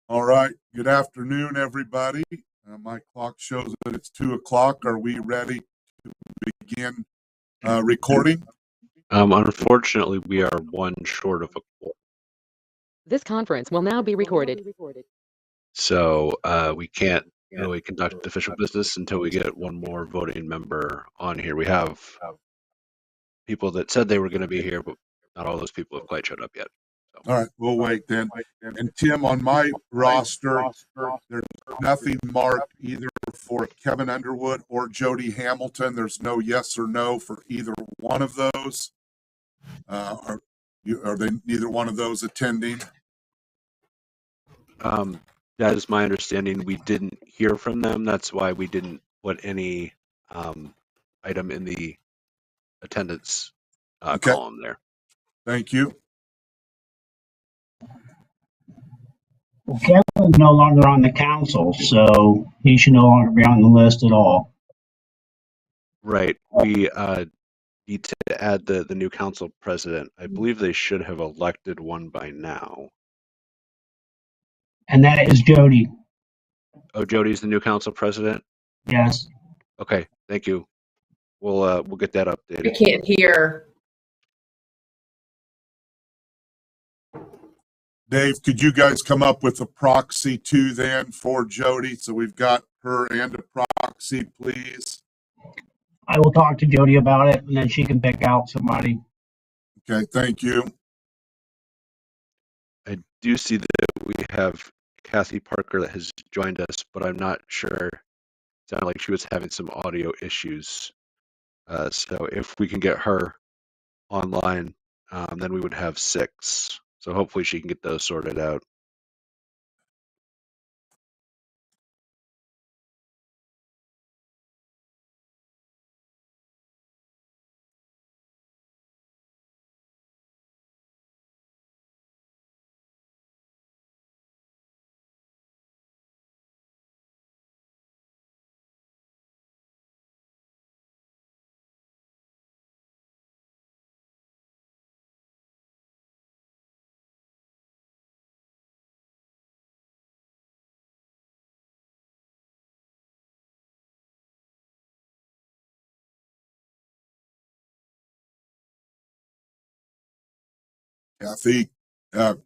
All right. Good afternoon, everybody. My clock shows that it's 2:00. Are we ready to begin recording? Unfortunately, we are one short of a quorum. This conference will now be recorded. So we can't really conduct official business until we get one more voting member on here. We have people that said they were going to be here, but not all those people have quite showed up yet. All right, we'll wait then. And Tim, on my roster, there's nothing marked either for Kevin Underwood or Jody Hamilton. There's no yes or no for either one of those. Are they neither one of those attending? That is my understanding. We didn't hear from them. That's why we didn't put any item in the attendance column there. Thank you. Well, Kevin's no longer on the council, so he should no longer be on the list at all. Right. We need to add the new council president. I believe they should have elected one by now. And that is Jody. Oh, Jody's the new council president? Yes. Okay, thank you. We'll get that updated. I can't hear. Dave, could you guys come up with a proxy too then for Jody? So we've got her and a proxy, please. I will talk to Jody about it, and then she can pick out somebody. Okay, thank you. I do see that we have Kathy Parker that has joined us, but I'm not sure. It sounded like she was having some audio issues. So if we can get her online, then we would have 6. So hopefully she can get those sorted out.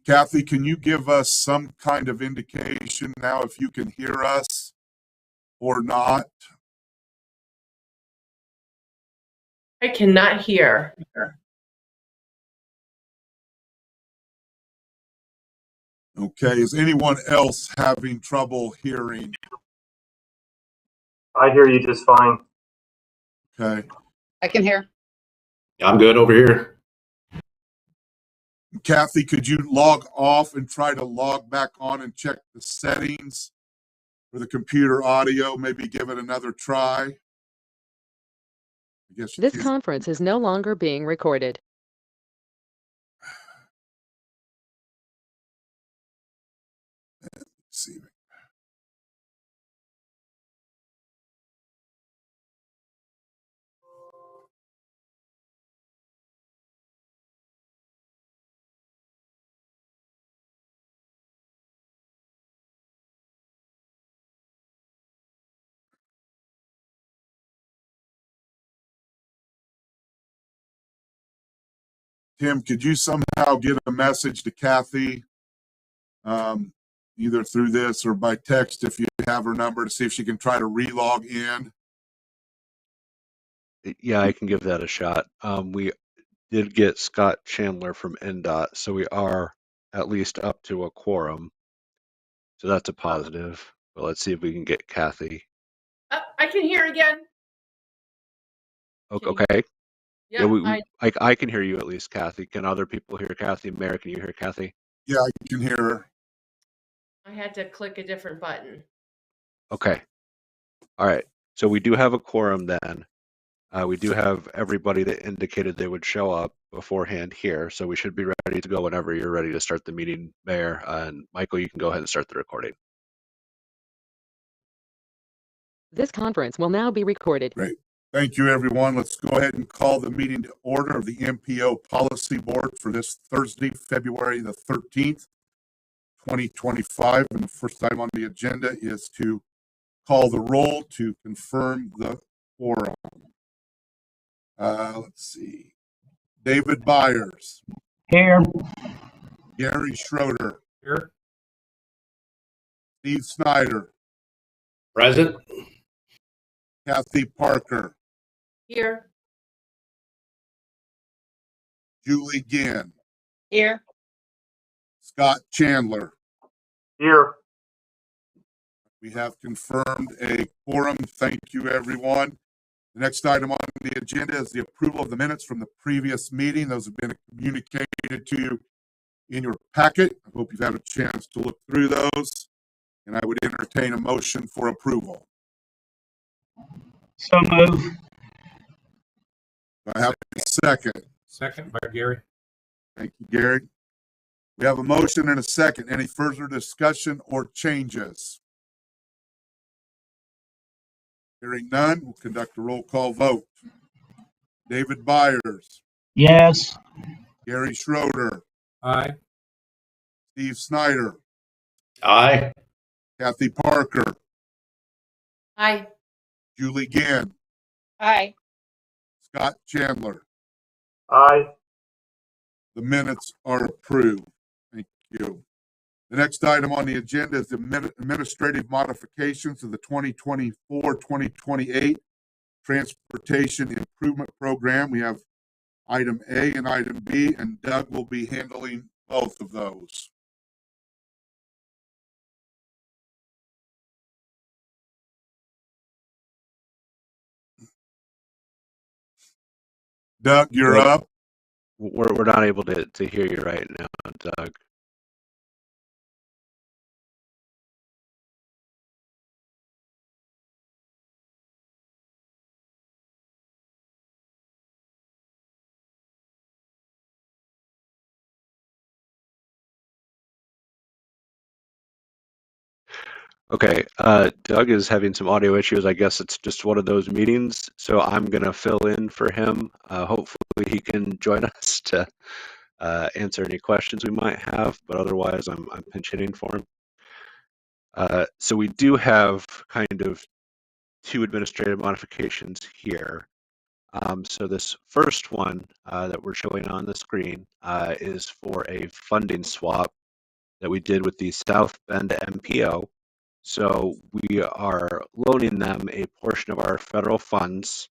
Kathy, can you give us some kind of indication now if you can hear us or not? I cannot hear. Okay, is anyone else having trouble hearing? I hear you just fine. Okay. I can hear. I'm good over here. Kathy, could you log off and try to log back on and check the settings for the computer audio? Maybe give it another try. I guess This conference is no longer being recorded. Let's see. Tim, could you somehow get a message to Kathy, either through this or by text if you have her number, to see if she can try to relog in? Yeah, I can give that a shot. We did get Scott Chandler from NDOT, so we are at least up to a quorum. So that's a positive. But let's see if we can get Kathy. I can hear again. Okay. Yeah, I can hear you at least, Kathy. Can other people hear Kathy? Mary, can you hear Kathy? Yeah, I can hear her. I had to click a different button. Okay. All right. So we do have a quorum then. We do have everybody that indicated they would show up beforehand here. So we should be ready to go whenever you're ready to start the meeting, Mayor. And Michael, you can go ahead and start the recording. This conference will now be recorded. Great. Thank you, everyone. Let's go ahead and call the meeting to order of the MPO Policy Board for this Thursday, February the 13th, 2025. And the first item on the agenda is to call the roll to confirm the quorum. Let's see. David Byers, Here. Gary Schroeder, Here. Steve Snyder, Present. Kathy Parker, Here. Julie Ginn, Here. Scott Chandler. Here. We have confirmed a quorum. Thank you, everyone. The next item on the agenda is the approval of the minutes from the previous meeting. Those have been communicated to you in your packet. I hope you've had a chance to look through those, and I would entertain a motion for approval. So move. Do I have a second? Second by Gary. Thank you, Gary. We have a motion and a second. Any further discussion or changes? Hearing none, we'll conduct a roll call vote. David Byers, Yes. Gary Schroeder, Aye. Steve Snyder, Aye. Kathy Parker, Aye. Julie Ginn, Aye. Scott Chandler. Aye. The minutes are approved. Thank you. The next item on the agenda is the administrative modifications of the 2024-2028 Transportation Improvement Program. We have item A and item B, and Doug will be handling both of those. Doug, you're up. We're not able to hear you right now, Doug. Okay, Doug is having some audio issues. I guess it's just one of those meetings, so I'm going to fill in for him. Hopefully he can join us to answer any questions we might have, but otherwise I'm pinch hitting for him. So we do have kind of two administrative modifications here. So this first one that we're showing on the screen is for a funding swap that we did with the South Bend MPO. So we are loaning them a portion of our federal funds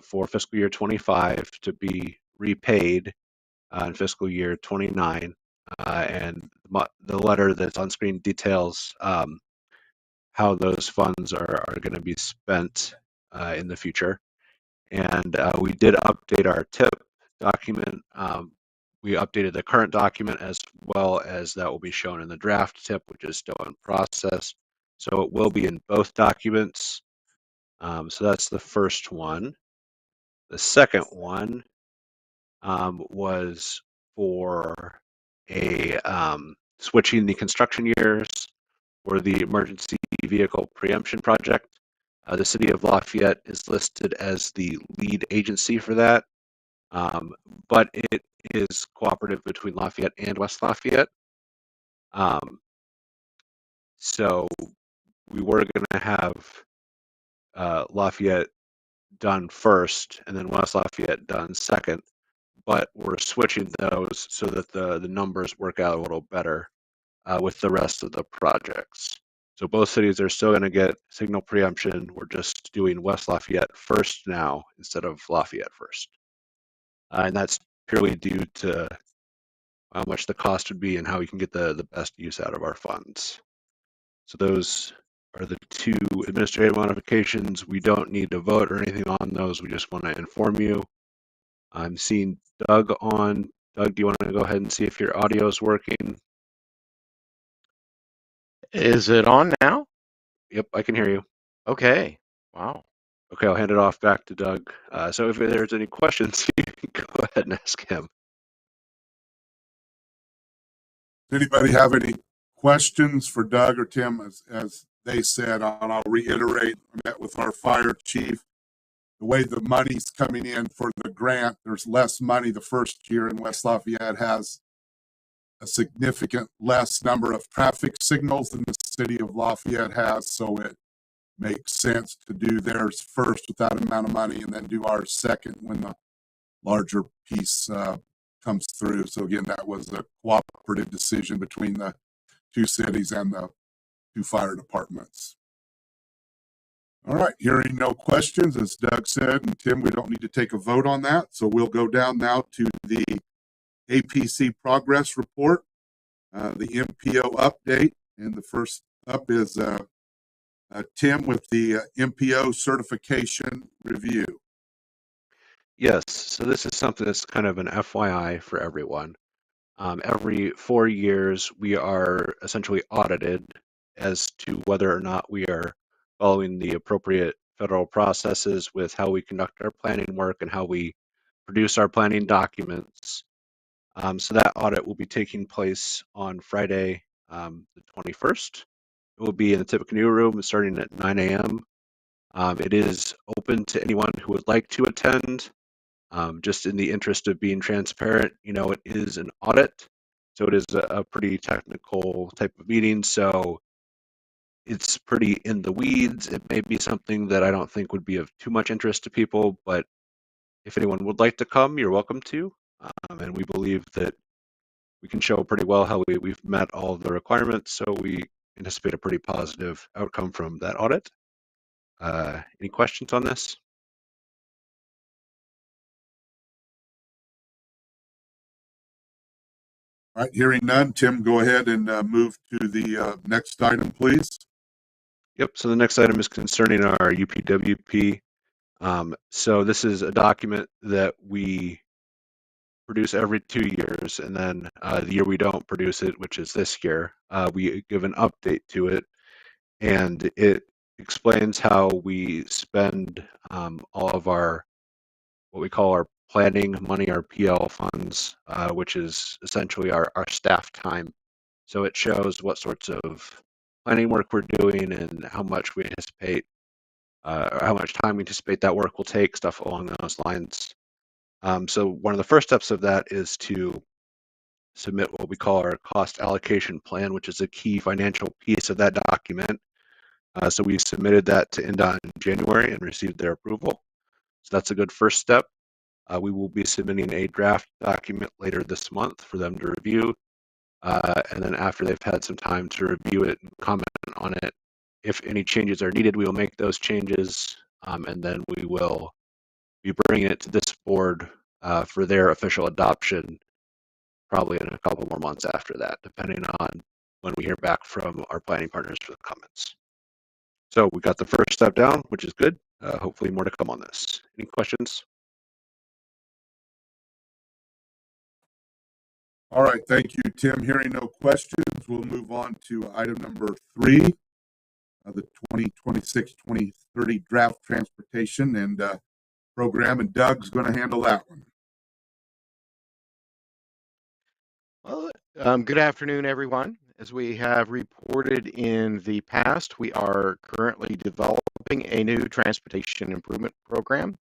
for fiscal year 25 to be repaid in fiscal year 29. And the letter that's on screen details how those funds are going to be spent in the future. And we did update our TIP document. We updated the current document as well as that will be shown in the draft TIP, which is still in process. So it will be in both documents. So that's the first one. The second one was for a switching the construction years for the emergency vehicle preemption project. The city of Lafayette is listed as the lead agency for that, but it is cooperative between Lafayette and West Lafayette. So we were going to have Lafayette done first and then West Lafayette done second, but we're switching those so that the numbers work out a little better with the rest of the projects. So both cities are still going to get signal preemption. We're just doing West Lafayette first now instead of Lafayette first. And that's purely due to how much the cost would be and how we can get the best use out of our funds. So those are the two administrative modifications. We don't need to vote or anything on those. We just want to inform you. I'm seeing Doug on. Doug, do you want to go ahead and see if your audio is working? Is it on now? Yep, I can hear you. Okay. Wow. Okay, I'll hand it off back to Doug. So if there's any questions, you can go ahead and ask him. Does anybody have any questions for Doug or Tim? As they said, and I'll reiterate, I met with our fire chief. The way the money's coming in for the grant, there's less money the first year, and West Lafayette has a significant less number of traffic signals than the city of Lafayette has, so it makes sense to do theirs first with that amount of money and then do ours second when the larger piece comes through. So again, that was a cooperative decision between the two cities and the two fire departments. All right, hearing no questions, as Doug said, and Tim, we don't need to take a vote on that. So we'll go down now to the APC progress report, the MPO update. And the first up is Tim with the MPO certification review. Yes, so this is something that's kind of an FYI for everyone. Every 4 years, we are essentially audited as to whether or not we are following the appropriate federal processes with how we conduct our planning work and how we produce our planning documents. So that audit will be taking place on Friday, the 21st. It will be in the Tippecanoe room starting at 9 a.m. It is open to anyone who would like to attend. Just in the interest of being transparent, it is an audit, so it is a pretty technical type of meeting. So it's pretty in the weeds. It may be something that I don't think would be of too much interest to people, but if anyone would like to come, you're welcome to. And we believe that we can show pretty well how we've met all of the requirements, so we anticipate a pretty positive outcome from that audit. Any questions on this? All right, hearing none, Tim, go ahead and move to the next item, please. Yep, so the next item is concerning our UPWP. So this is a document that we produce every 2 years, and then the year we don't produce it, which is this year, we give an update to it, and it explains how we spend all of our, what we call our planning money, our PL funds, which is essentially our staff time. So it shows what sorts of planning work we're doing and how much we anticipate, or how much time we anticipate that work will take, stuff along those lines. So one of the first steps of that is to submit what we call our cost allocation plan, which is a key financial piece of that document. So we submitted that to NDOT in January and received their approval. So that's a good first step. We will be submitting a draft document later this month for them to review. And then after they've had some time to review it and comment on it, if any changes are needed, we will make those changes. And then we will be bringing it to this board for their official adoption, probably in a couple more months after that, depending on when we hear back from our planning partners with comments. So we got the first step down, which is good. Hopefully more to come on this. Any questions? All right, thank you, Tim. Hearing no questions, we'll move on to item number 3, the 2026-2030 draft transportation and program, and Doug's going to handle that one. Well, good afternoon, everyone. As we have reported in the past, we are currently developing a new transportation improvement program.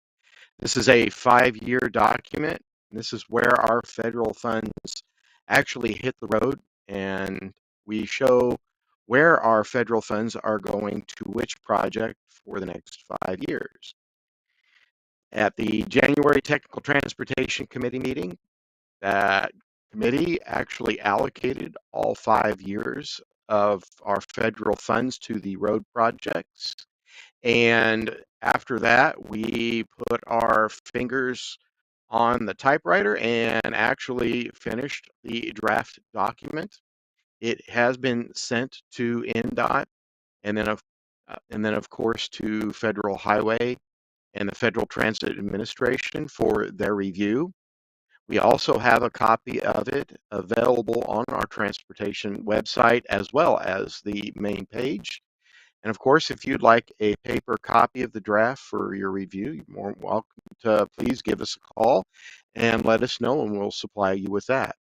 This is a 5-year document. This is where our federal funds actually hit the road, and we show where our federal funds are going to which project for the next 5 years. At the January Technical Transportation Committee meeting, that committee actually allocated all 5 years of our federal funds to the road projects. And after that, we put our fingers on the typewriter and actually finished the draft document. It has been sent to NDOT and then of course to Federal Highway and the Federal Transit Administration for their review. We also have a copy of it available on our transportation website as well as the main page. And of course, if you'd like a paper copy of the draft for your review, you're more welcome to please give us a call and let us know, and we'll supply you with that.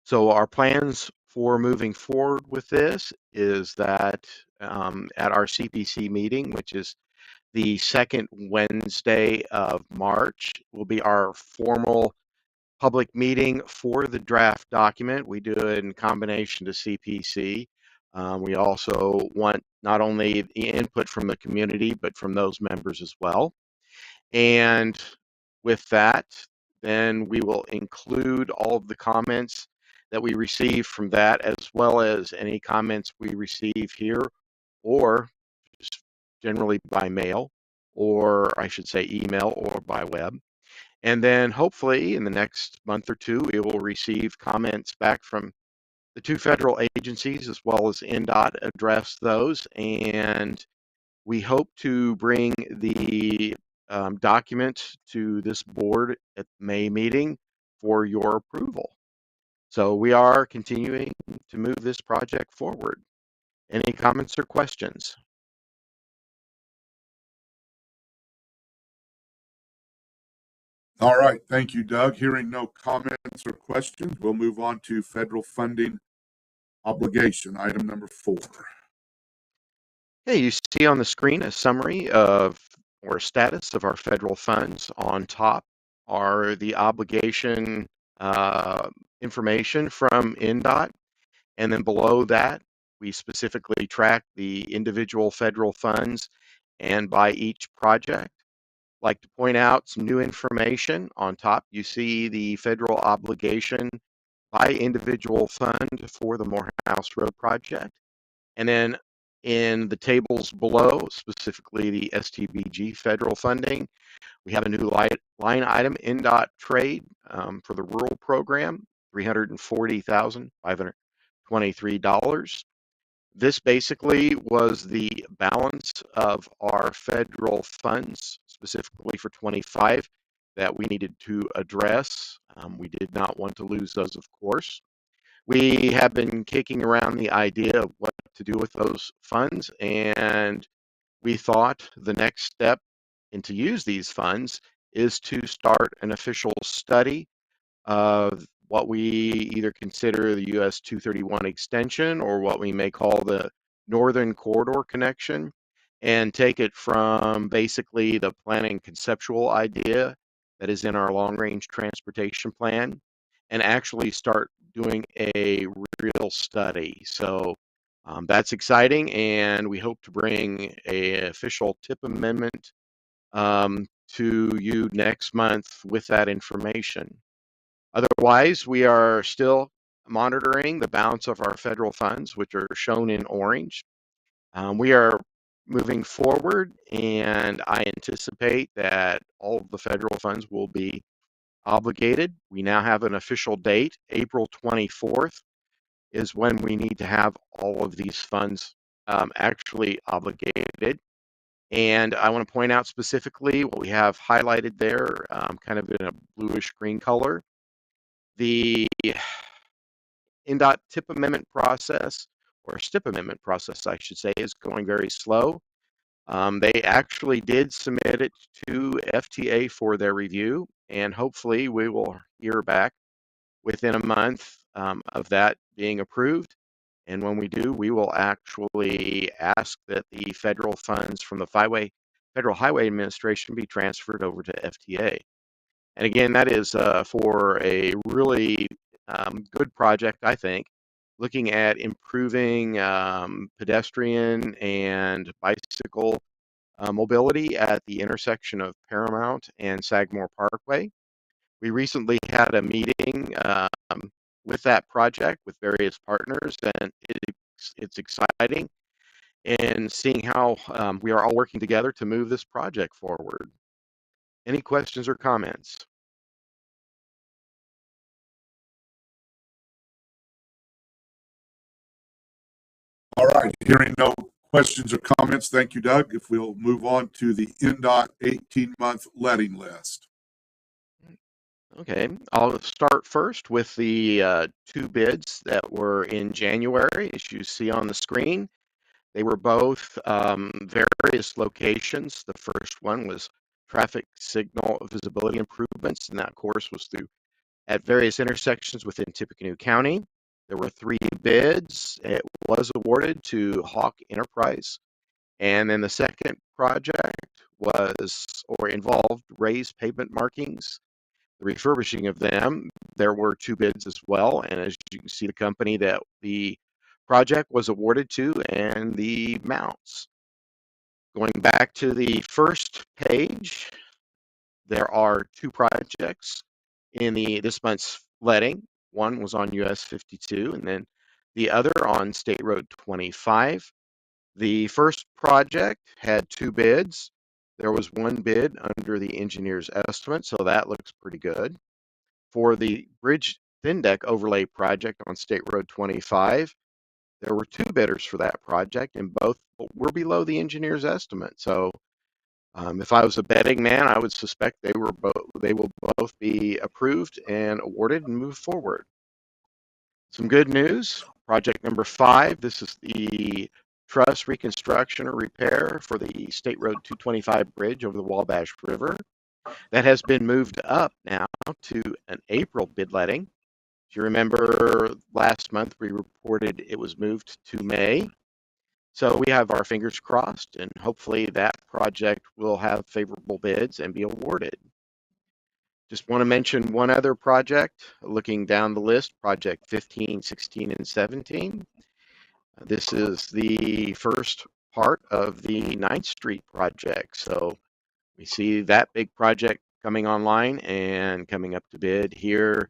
So our plans for moving forward with this is that at our CPC meeting, which is the second Wednesday of March, will be our formal public meeting for the draft document. We do it in combination to CPC. We also want not only the input from the community, but from those members as well. And with that, then we will include all of the comments that we receive from that, as well as any comments we receive here, or just generally by mail, or I should say email or by web. And then hopefully in the next month or two, we will receive comments back from the two federal agencies as well as NDOT, address those. And we hope to bring the document to this board at the May meeting for your approval. So we are continuing to move this project forward. Any comments or questions? All right, thank you, Doug. Hearing no comments or questions, we'll move on to federal funding obligation, item number 4. Hey, you see on the screen a summary of or status of our federal funds. On top are the obligation information from NDOT, and then below that, we specifically track the individual federal funds and by each project. Like to point out some new information. On top, you see the federal obligation by individual fund for the Morehouse Road project. And then in the tables below, specifically the STBG federal funding, we have a new line item, NDOT trade, for the rural program, $340,523. This basically was the balance of our federal funds, specifically for 25, that we needed to address. We did not want to lose those, of course. We have been kicking around the idea of what to do with those funds, and we thought the next step and to use these funds is to start an official study of what we either consider the US 231 extension or what we may call the Northern Corridor connection, and take it from basically the planning conceptual idea that is in our long range transportation plan and actually start doing a real study. So that's exciting, and we hope to bring an official tip amendment to you next month with that information. Otherwise, we are still monitoring the balance of our federal funds, which are shown in orange. We are moving forward, and I anticipate that all of the federal funds will be obligated. We now have an official date. April 24th is when we need to have all of these funds actually obligated. And I want to point out specifically what we have highlighted there, kind of in a bluish green color. The NDOT tip amendment process, or STIP amendment process, I should say, is going very slow. They actually did submit it to FTA for their review, and hopefully we will hear back within a month of that being approved. And when we do, we will actually ask that the federal funds from the Federal Highway Administration be transferred over to FTA. And again, that is for a really good project, I think, looking at improving pedestrian and bicycle mobility at the intersection of Paramount and Sagamore Parkway. We recently had a meeting with that project with various partners, and it's exciting and seeing how we are all working together to move this project forward. Any questions or comments? All right, hearing no questions or comments, thank you, Doug. If we'll move on to the NDOT 18-month letting list. Okay, I'll start first with the two bids that were in January, as you see on the screen. They were both various locations. The first one was traffic signal visibility improvements, and that, of course, was at various intersections within Tippecanoe County. There were 3 bids. It was awarded to Hawk Enterprise. And then the second project involved raised pavement markings. the refurbishing of them. There were 2 bids as well, and as you can see, the company that the project was awarded to and the amounts. Going back to the first page, there are 2 projects in this month's letting. One was on US 52, and then the other on State Road 25. The first project had 2 bids. There was 1 bid under the engineer's estimate, so that looks pretty good. For the bridge thin deck overlay project on State Road 25, there were 2 bidders for that project, and both were below the engineer's estimate. So if I was a betting man, I would suspect they will both be approved and awarded and move forward. Some good news. Project number 5. This is the truss reconstruction or repair for the State Road 225 bridge over the Wabash River. That has been moved up now to an April bid letting. If you remember last month, we reported it was moved to May. So we have our fingers crossed, and hopefully that project will have favorable bids and be awarded. Just want to mention one other project, looking down the list, project 15, 16, and 17. This is the first part of the 9th Street project. So we see that big project coming online and coming up to bid here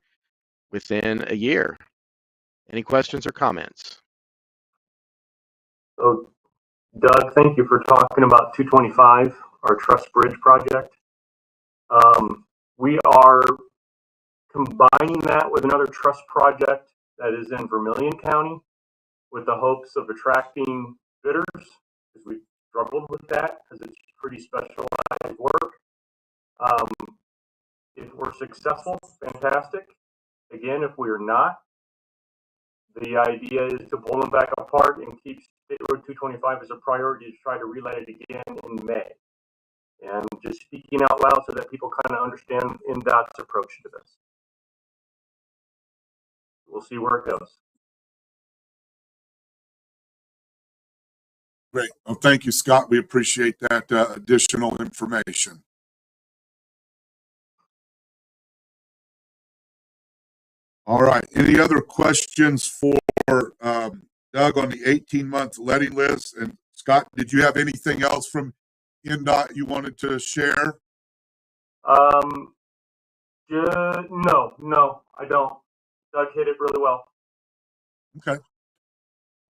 within a year. Any questions or comments? So, Doug, thank you for talking about 225, our Truss Bridge project. We are combining that with another truss project that is in Vermilion County with the hopes of attracting bidders, because we struggled with that because it's pretty specialized work. If we're successful, fantastic. Again, if we're not, the idea is to pull them back apart and keep State Road 225 as a priority to try to relet it again in May. And just speaking out loud so that people kind of understand NDOT's approach to this. We'll see where it goes. Great. Well, thank you, Scott. We appreciate that additional information. All right. Any other questions for Doug on the 18-month letting list? And Scott, did you have anything else from NDOT you wanted to share? No, I don't. Doug hit it really well. Okay.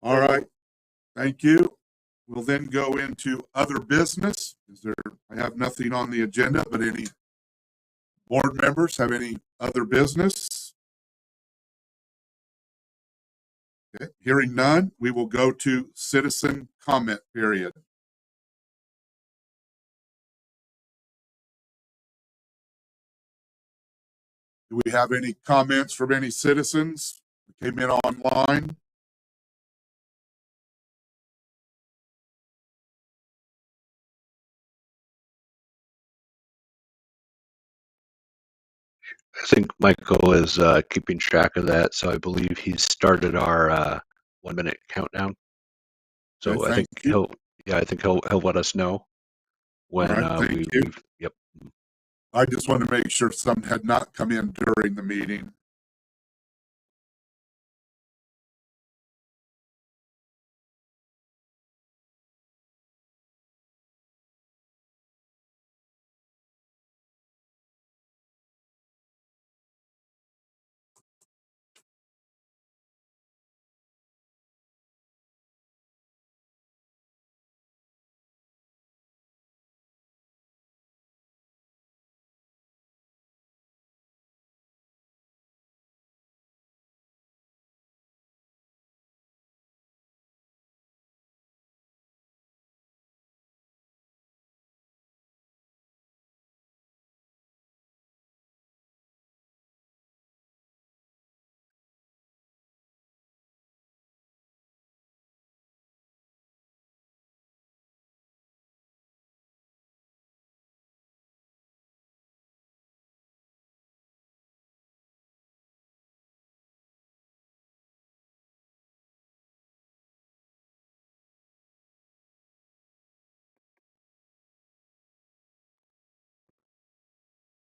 All right. Thank you. We'll then go into other business. I have nothing on the agenda, but any board members have any other business? Okay. Hearing none, we will go to citizen comment period. Do we have any comments from any citizens who came in online? I think Michael is keeping track of that, so I believe he's started our 1-minute countdown. So Okay, I think he'll let us know when right, thank you. Yep. I just want to make sure some had not come in during the meeting.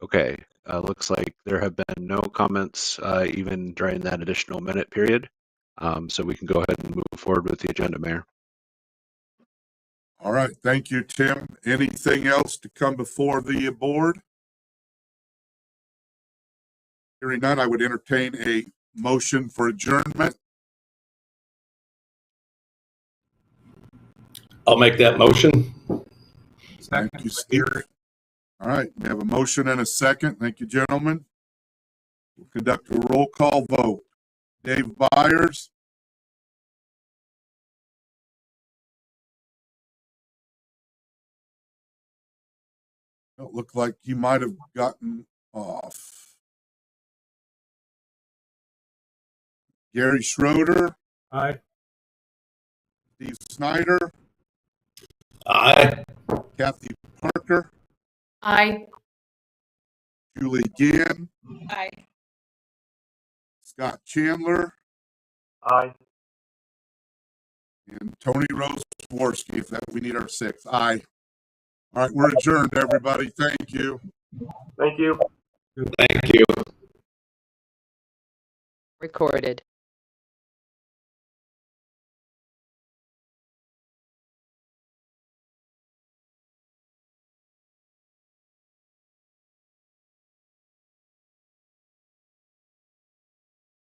Okay. Looks like there have been no comments even during that additional minute period. So we can go ahead and move forward with the agenda, Mayor. All right, thank you, Tim. Anything else to come before the board? Hearing none, I would entertain a motion for adjournment. I'll make that motion. Thank you, Steve. All right, we have a motion and a second. Thank you, gentlemen. We'll conduct a roll call vote. Dave Byers. It looked like you might have gotten off. Gary Schroeder. Aye. Steve Snyder. Aye. Kathy Parker. Aye. Julie Gann. Aye. Scott Chandler. Aye. And Tony Rose-Worski, if that we need our sixth. Aye. All right, we're adjourned, everybody. Thank you. Thank you. Thank you. Recorded.